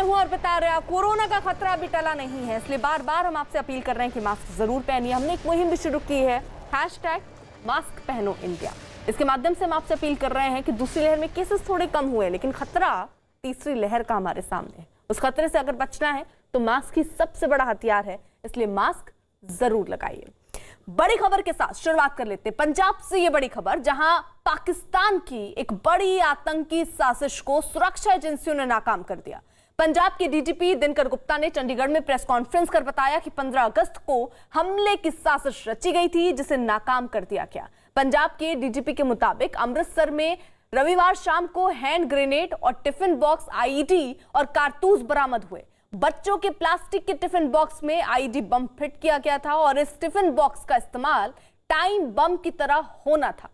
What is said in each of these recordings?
हूं और बता रहे कोरोना का खतरा अभी टला नहीं है, इसलिए बार बार हम आपसे अपील कर रहे हैं कि मास्क जरूर पहनिए। हमने एक मुहिम भी शुरू की है, #मास्क पहनो इंडिया। इसके माध्यम से हम आपसे अपील कर रहे हैं कि दूसरी लहर में केसेस थोड़े कम हुए, लेकिन खतरा तीसरी लहर का हमारे सामने है। उस खतरे से अगर बचना है तो मास्क ही सबसे बड़ा हथियार है, इसलिए मास्क जरूर लगाइए। बड़ी खबर के साथ शुरुआत कर लेते हैं पंजाब से। ये बड़ी खबर, जहां पाकिस्तान की एक बड़ी आतंकी साजिश को सुरक्षा एजेंसियों ने नाकाम कर दिया। पंजाब के डीजीपी दिनकर गुप्ता ने चंडीगढ़ में प्रेस कॉन्फ्रेंस कर बताया कि 15 अगस्त को हमले की साजिश रची गई थी, जिसे नाकाम कर दिया गया। पंजाब के डीजीपी के मुताबिक अमृतसर में रविवार शाम को हैंड ग्रेनेड और टिफिन बॉक्स आईईडी और कारतूस बरामद हुए। बच्चों के प्लास्टिक के टिफिन बॉक्स में आईईडी बम फिट किया गया था और इस टिफिन बॉक्स का इस्तेमाल टाइम बम की तरह होना था।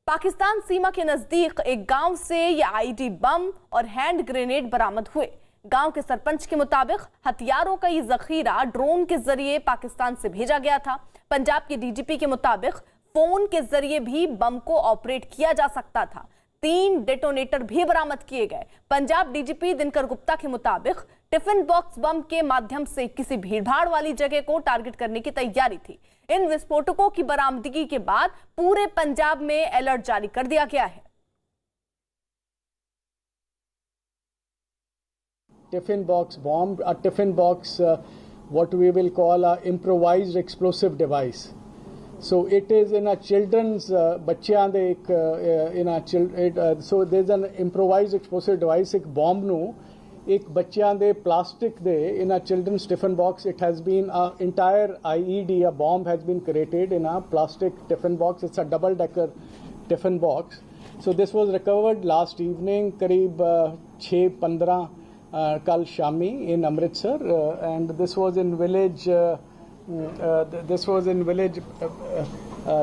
पाकिस्तान सीमा के नजदीक एक गांव से ये आईईडी बम और हैंड ग्रेनेड बरामद हुए। गांव के सरपंच के मुताबिक हथियारों का ये जखीरा ड्रोन के जरिए पाकिस्तान से भेजा गया था। पंजाब के डीजीपी के मुताबिक फोन के जरिए भी बम को ऑपरेट किया जा सकता था। 3 डेटोनेटर भी बरामद किए गए। पंजाब डीजीपी दिनकर गुप्ता के मुताबिक टिफिन बॉक्स बम के माध्यम से किसी भीड़भाड़ वाली जगह को टारगेट करने की तैयारी थी। इन विस्फोटकों की बरामदगी के बाद पूरे पंजाब में अलर्ट जारी कर दिया गया है। Tiffin box bomb, a tiffin box, what we will call a improvised explosive device. So it is in a children's बच्चियां दे एक in a so there's an improvised explosive device, एक bomb ਨੂੰ एक बच्चियां दे plastic ਦੇ in a children's tiffin box. It has been a entire IED, a bomb has been created in a plastic tiffin box. It's a double decker tiffin box. So this was recovered last evening करीब 6:15 कल Shami in Amritsar, and this was in village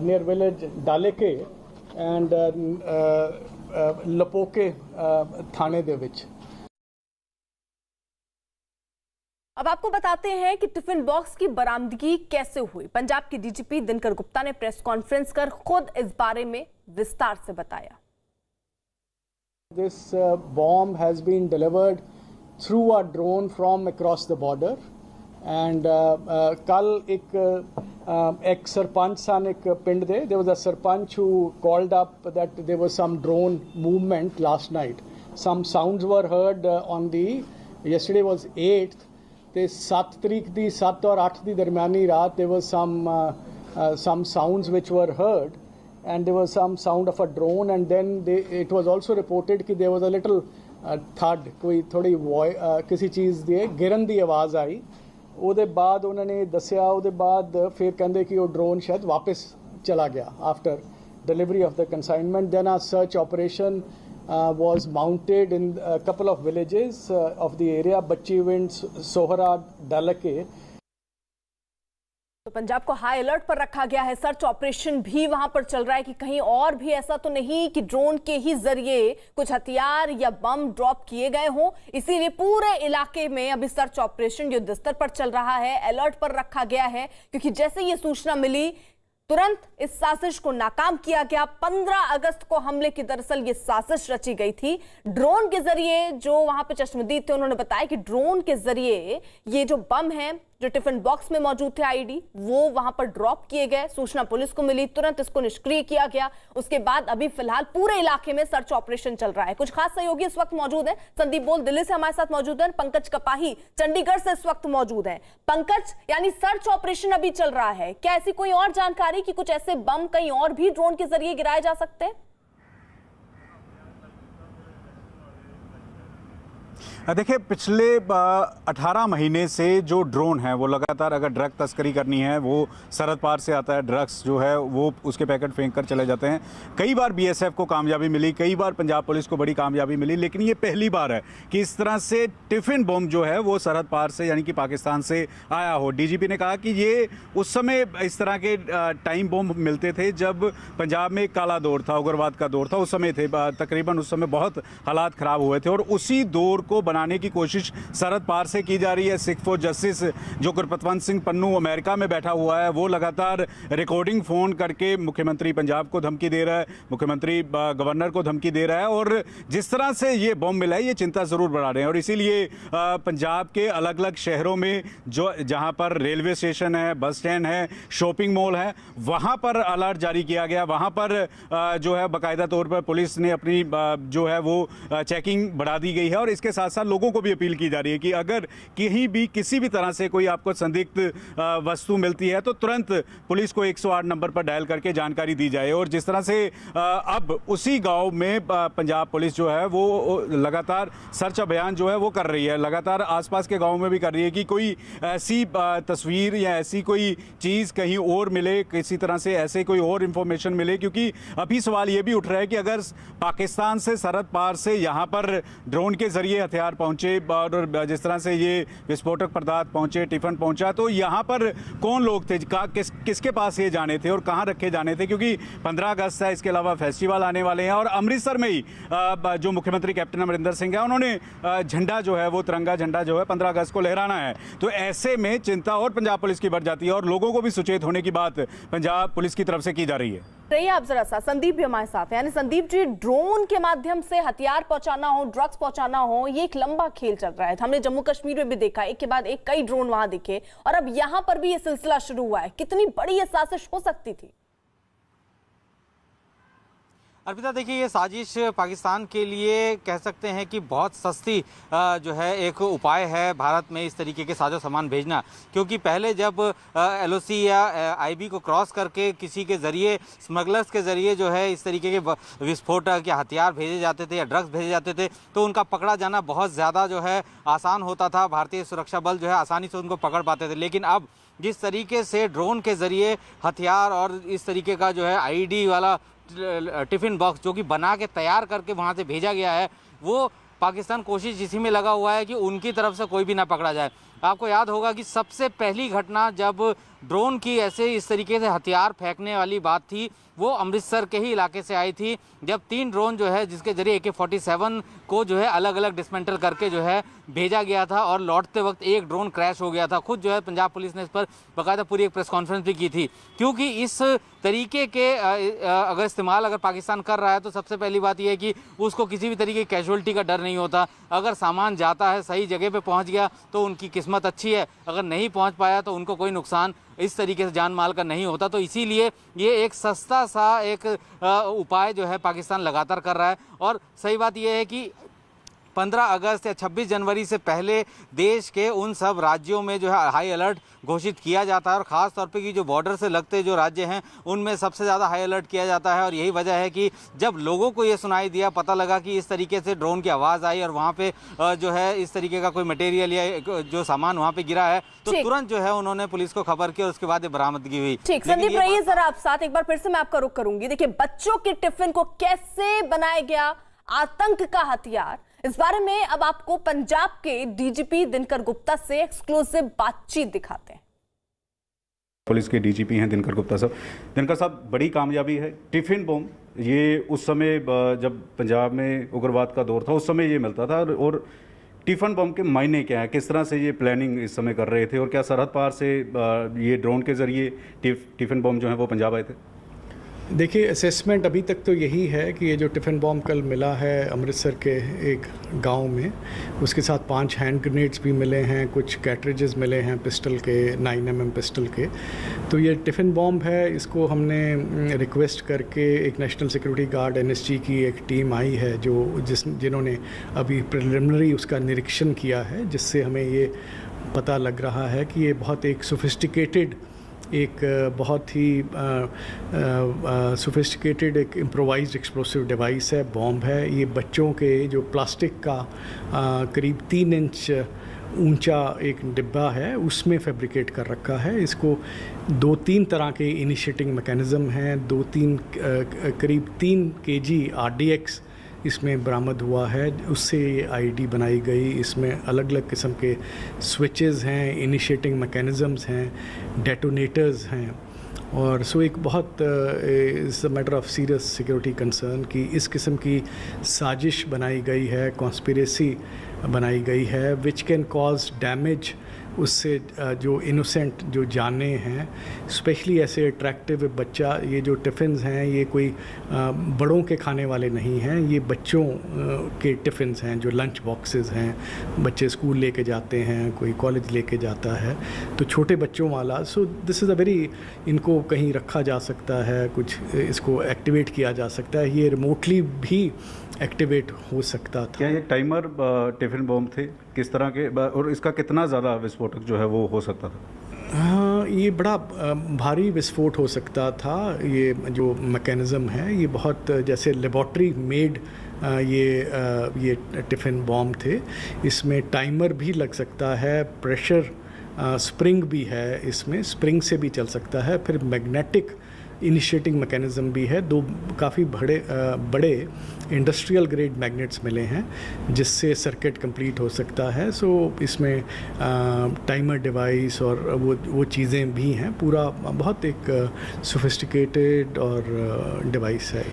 near village Daleke and Lapoke थाने दे विच। अब आपको बताते हैं कि tiffin box की बरामदगी कैसे हुई। पंजाब के डीजीपी दिनकर गुप्ता ने प्रेस कॉन्फ्रेंस कर खुद इस बारे में विस्तार से बताया। This bomb has been delivered through a drone from across the border, and कल एक सरपंच सन एक पिंड दे, there was a sarpanch who called up that there was some drone movement last night. Some sounds were heard on the, yesterday was 8th, ਤੇ 7 ਤਰੀਕ ਦੀ 7 और 8 ਦੀ ਦਰਮਿਆਨੀ ਰਾਤ there was some sounds which were heard, and there was some sound of a drone, and then it was also reported कि there was a little थड, कोई थोड़ी किसी चीज़ ਦੀ गिरन ਦੀ आवाज़ आई। ਉਹਦੇ ਬਾਅਦ ਉਹਨਾਂ ਨੇ ਦੱਸਿਆ, ਉਹਦੇ ਬਾਅਦ ਫਿਰ ਕਹਿੰਦੇ ਕਿ ਉਹ ਡਰੋਨ ਸ਼ਾਇਦ ਵਾਪਸ ਚਲਾ ਗਿਆ after delivery of the consignment. Then a search operation was mounted in a couple of villages of the area, Bachchiwind, Sohra, Dalake. तो पंजाब को हाई अलर्ट पर रखा गया है। सर्च ऑपरेशन भी वहां पर चल रहा है कि कहीं और भी ऐसा तो नहीं कि ड्रोन के ही जरिए कुछ हथियार या बम ड्रॉप किए गए हों। इसीलिए पूरे इलाके में अभी सर्च ऑपरेशन युद्ध स्तर पर चल रहा है, अलर्ट पर रखा गया है, क्योंकि जैसे ये सूचना मिली तुरंत इस साजिश को नाकाम किया गया। 15 अगस्त को हमले की दरअसल ये साजिश रची गई थी ड्रोन के जरिए। जो वहां पे चश्मदीद थे उन्होंने बताया कि ड्रोन के जरिए ये जो बम है जो टिफिन बॉक्स में मौजूद थे आईडी, वो वहां पर ड्रॉप किए गए। सूचना पुलिस को मिली, तुरंत इसको निष्क्रिय किया गया। उसके बाद अभी फिलहाल पूरे इलाके में सर्च ऑपरेशन चल रहा है। कुछ खास सहयोगी इस वक्त मौजूद हैं। संदीप बोल दिल्ली से हमारे साथ मौजूद है, पंकज कपाही चंडीगढ़ से इस वक्त मौजूद है। पंकज, यानी सर्च ऑपरेशन अभी चल रहा है, क्या ऐसी कोई और जानकारी कि कुछ ऐसे बम कहीं और भी ड्रोन के जरिए गिराए जा सकते हैं? देखिए, पिछले 18 महीने से जो ड्रोन है वो लगातार अगर ड्रग तस्करी करनी है, वो सरहद पार से आता है, ड्रग्स जो है वो उसके पैकेट फेंक कर चले जाते हैं। कई बार बीएसएफ को कामयाबी मिली, कई बार पंजाब पुलिस को बड़ी कामयाबी मिली, लेकिन ये पहली बार है कि इस तरह से टिफिन बम जो है वो सरहद पार से यानी कि पाकिस्तान से आया हो। डीजीपी ने कहा कि ये उस समय इस तरह के टाइम बम मिलते थे जब पंजाब में काला दौर था, उग्रवाद का दौर था, उस समय थे तकरीबन, उस समय बहुत हालात ख़राब हुए थे और उसी दौर को बनाने की कोशिश सरहद पार से की जा रही है। सिख फॉर जस्टिस जो गुरपतवंत सिंह पन्नू अमेरिका में बैठा हुआ है, वो लगातार रिकॉर्डिंग फ़ोन करके मुख्यमंत्री पंजाब को धमकी दे रहा है, मुख्यमंत्री गवर्नर को धमकी दे रहा है। और जिस तरह से ये बॉम्ब मिला है, ये चिंता ज़रूर बढ़ा रहे हैं। और इसीलिए पंजाब के अलग अलग शहरों में जहाँ पर रेलवे स्टेशन है, बस स्टैंड है, शॉपिंग मॉल है, वहाँ पर अलर्ट जारी किया गया। वहाँ पर जो है बाकायदा तौर पर पुलिस ने अपनी जो है वो चेकिंग बढ़ा दी गई है। और इसके साथ साथ लोगों को भी अपील की जा रही है कि अगर कहीं भी किसी भी तरह से कोई आपको संदिग्ध वस्तु मिलती है तो तुरंत पुलिस को 108 नंबर पर डायल करके जानकारी दी जाए। और जिस तरह से अब उसी गांव में पंजाब पुलिस जो है वो लगातार सर्च अभियान जो है वो कर रही है, लगातार आसपास के गाँव में भी कर रही है कि कोई ऐसी तस्वीर या ऐसी कोई चीज़ कहीं और मिले, किसी तरह से ऐसे कोई और इंफॉर्मेशन मिले। क्योंकि अभी सवाल ये भी उठ रहा है कि अगर पाकिस्तान से सरहद पार से यहाँ पर ड्रोन के जरिए हथियार पहुँचे और जिस तरह से ये विस्फोटक पदार्थ पहुँचे, टिफिन पहुँचा, तो यहाँ पर कौन लोग थे, किसके पास ये जाने थे और कहाँ रखे जाने थे? क्योंकि 15 अगस्त है, इसके अलावा फेस्टिवल आने वाले हैं। और अमृतसर में ही जो मुख्यमंत्री कैप्टन अमरिंदर सिंह है, उन्होंने झंडा जो है वो तिरंगा झंडा जो है 15 अगस्त को लहराना है। तो ऐसे में चिंता और पंजाब पुलिस की बढ़ जाती है और लोगों को भी सचेत होने की बात पंजाब पुलिस की तरफ से की जा रही है। रहिए आप जरा सा, संदीप भी हमारे साथ है। यानी संदीप जी, ड्रोन के माध्यम से हथियार पहुंचाना हो, ड्रग्स पहुंचाना हो, ये एक लंबा खेल चल रहा है। हमने जम्मू कश्मीर में भी देखा, एक के बाद एक कई ड्रोन वहां दिखे, और अब यहां पर भी ये सिलसिला शुरू हुआ है। कितनी बड़ी ये साजिश हो सकती थी? अर्पिता, देखिए, ये साजिश पाकिस्तान के लिए कह सकते हैं कि बहुत सस्ती जो है एक उपाय है भारत में इस तरीके के साजो सामान भेजना। क्योंकि पहले जब LOC या IB को क्रॉस करके किसी के ज़रिए, स्मगलर्स के ज़रिए जो है इस तरीके के विस्फोटक या हथियार भेजे जाते थे या ड्रग्स भेजे जाते थे, तो उनका पकड़ा जाना बहुत ज़्यादा जो है आसान होता था। भारतीय सुरक्षा बल जो है आसानी से उनको पकड़ पाते थे। लेकिन अब जिस तरीके से ड्रोन के ज़रिए हथियार और इस तरीके का जो है ID वाला टिफ़िन बॉक्स जो कि बना के तैयार करके वहाँ से भेजा गया है, वो पाकिस्तान कोशिश इसी में लगा हुआ है कि उनकी तरफ से कोई भी ना पकड़ा जाए। आपको याद होगा कि सबसे पहली घटना जब ड्रोन की ऐसे इस तरीके से हथियार फेंकने वाली बात थी, वो अमृतसर के ही इलाके से आई थी, जब 3 ड्रोन जो है जिसके जरिए AK-47 को जो है अलग अलग डिसमेंटल करके जो है भेजा गया था और लौटते वक्त एक ड्रोन क्रैश हो गया था। खुद जो है पंजाब पुलिस ने इस पर बाकायदा पूरी एक प्रेस कॉन्फ्रेंस भी की थी। क्योंकि इस तरीके के अगर इस्तेमाल अगर पाकिस्तान कर रहा है तो सबसे पहली बात यह है कि उसको किसी भी तरीके की कैजुअल्टी का डर नहीं होता। अगर सामान जाता है, सही जगह पे पहुंच गया तो उनकी किस्मत अच्छी है, अगर नहीं पहुंच पाया तो उनको कोई नुकसान इस तरीके से जान माल का नहीं होता। तो इसीलिए ये एक सस्ता सा एक उपाय जो है पाकिस्तान लगातार कर रहा है। और सही बात यह है कि 15 अगस्त या 26 जनवरी से पहले देश के उन सब राज्यों में जो है हाई अलर्ट घोषित किया जाता है। और ख़ास तौर पे कि जो बॉर्डर से लगते जो राज्य हैं उनमें सबसे ज़्यादा हाई अलर्ट किया जाता है। और यही वजह है कि जब लोगों को ये सुनाई दिया, पता लगा कि इस तरीके से ड्रोन की आवाज़ आई और वहाँ पे जो है इस तरीके का कोई मटेरियल या जो सामान वहाँ पे गिरा है, तो तुरंत जो है उन्होंने पुलिस को खबर की और उसके बाद ये बरामदगी हुई। ठीक, संदीप रहिए जरा आप साथ, एक बार फिर से मैं आपका रुख करूंगी। देखिए, बच्चों के टिफिन को कैसे बनाया गया आतंक का हथियार, इस बारे में अब आपको पंजाब के DGP दिनकर गुप्ता से एक्सक्लूसिव बातचीत दिखाते हैं। पुलिस के DGP हैं दिनकर गुप्ता साहब। दिनकर साहब, बड़ी कामयाबी है। टिफिन बम ये उस समय जब पंजाब में उग्रवाद का दौर था उस समय ये मिलता था। और टिफिन बम के मायने क्या है, किस तरह से ये प्लानिंग इस समय कर रहे थे, और क्या सरहद पार से ये ड्रोन के जरिए टिफिन बम जो है वो पंजाब आए थे? देखिए, असेसमेंट अभी तक तो यही है कि ये जो टिफ़िन बॉम्ब कल मिला है अमृतसर के एक गांव में, उसके साथ 5 हैंड ग्रेनेड्स भी मिले हैं, कुछ कैट्रिजेस मिले हैं पिस्टल के, 9mm पिस्टल के। तो ये टिफ़िन बॉम्ब है, इसको हमने रिक्वेस्ट करके एक नेशनल सिक्योरिटी गार्ड NSG की एक टीम आई है जिन्होंने अभी प्रिलिमिनरी उसका निरीक्षण किया है, जिससे हमें ये पता लग रहा है कि ये बहुत एक सोफिस्टिकेटेड, एक बहुत ही सोफिस्टिकेटेड एक इम्प्रोवाइज्ड एक्सप्लोसिव डिवाइस है, बॉम्ब है। ये बच्चों के जो प्लास्टिक का करीब 3 इंच ऊंचा एक डिब्बा है उसमें फैब्रिकेट कर रखा है। इसको 2-3 तरह के इनिशिएटिंग मैकेनिज़्म हैं, 2-3 करीब 3 kg RDX इसमें बरामद हुआ है, उससे ये ID बनाई गई। इसमें अलग अलग किस्म के स्विचेस हैं, इनिशिएटिंग मैकेनिज़म्स हैं, डेटोनेटर्स हैं, और सो एक बहुत is a matter of serious security concern कि इस किस्म की साजिश बनाई गई है, कॉन्स्पिरेसी बनाई गई है विच कैन कॉज डैमेज, उससे जो इनोसेंट जो जाने हैं, स्पेशली ऐसे अट्रैक्टिव बच्चा, ये जो टिफ़िन्स हैं ये कोई बड़ों के खाने वाले नहीं हैं, ये बच्चों के टिफ़िन्स हैं, जो लंच बॉक्सेस हैं, बच्चे स्कूल लेके जाते हैं, कोई कॉलेज लेके जाता है, तो छोटे बच्चों वाला। So this is a very, इनको कहीं रखा जा सकता है, कुछ इसको एक्टिवेट किया जा सकता है, ये रिमोटली भी एक्टिवेट हो सकता था। क्या ये टाइमर टिफिन बॉम्ब थे, किस तरह के, और इसका कितना ज़्यादा विस्फोटक जो है वो हो सकता था? हाँ, ये बड़ा भारी विस्फोट हो सकता था। ये जो मैकेनिज़्म है ये बहुत जैसे लेबॉर्ट्री मेड ये टिफ़िन बॉम्ब थे। इसमें टाइमर भी लग सकता है, प्रेशर स्प्रिंग भी है, इसमें स्प्रिंग से भी चल सकता है, फिर मैग्नेटिक इनिशिएटिंग मैकेनिज़्म भी है। दो काफ़ी बड़े इंडस्ट्रियल ग्रेड मैग्नेट्स मिले हैं जिससे सर्किट कंप्लीट हो सकता है। सो इसमें टाइमर डिवाइस और वो चीज़ें भी हैं। पूरा बहुत एक सोफिस्टिकेटेड और डिवाइस है।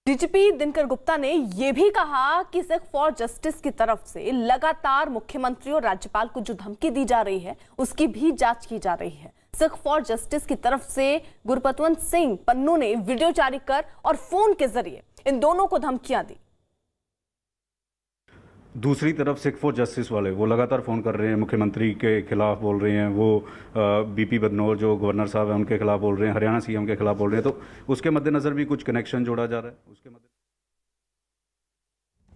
डीजीपी दिनकर गुप्ता ने यह भी कहा कि सिख फॉर जस्टिस की तरफ से लगातार मुख्यमंत्री और राज्यपाल को जो धमकी दी जा रही है उसकी भी जांच की जा रही है। सिख फॉर जस्टिस की तरफ से गुरपतवंत सिंह पन्नू ने वीडियो जारी कर और फोन के जरिए इन दोनों को धमकियां दी। दूसरी तरफ सिख फॉर जस्टिस वाले वो लगातार फ़ोन कर रहे हैं, मुख्यमंत्री के खिलाफ बोल रहे हैं, वो बीपी बदनौर जो गवर्नर साहब हैं उनके खिलाफ बोल रहे हैं, हरियाणा सीएम के खिलाफ बोल रहे हैं, तो उसके मद्देनज़र भी कुछ कनेक्शन जोड़ा जा रहा है उसके मद्देनज़र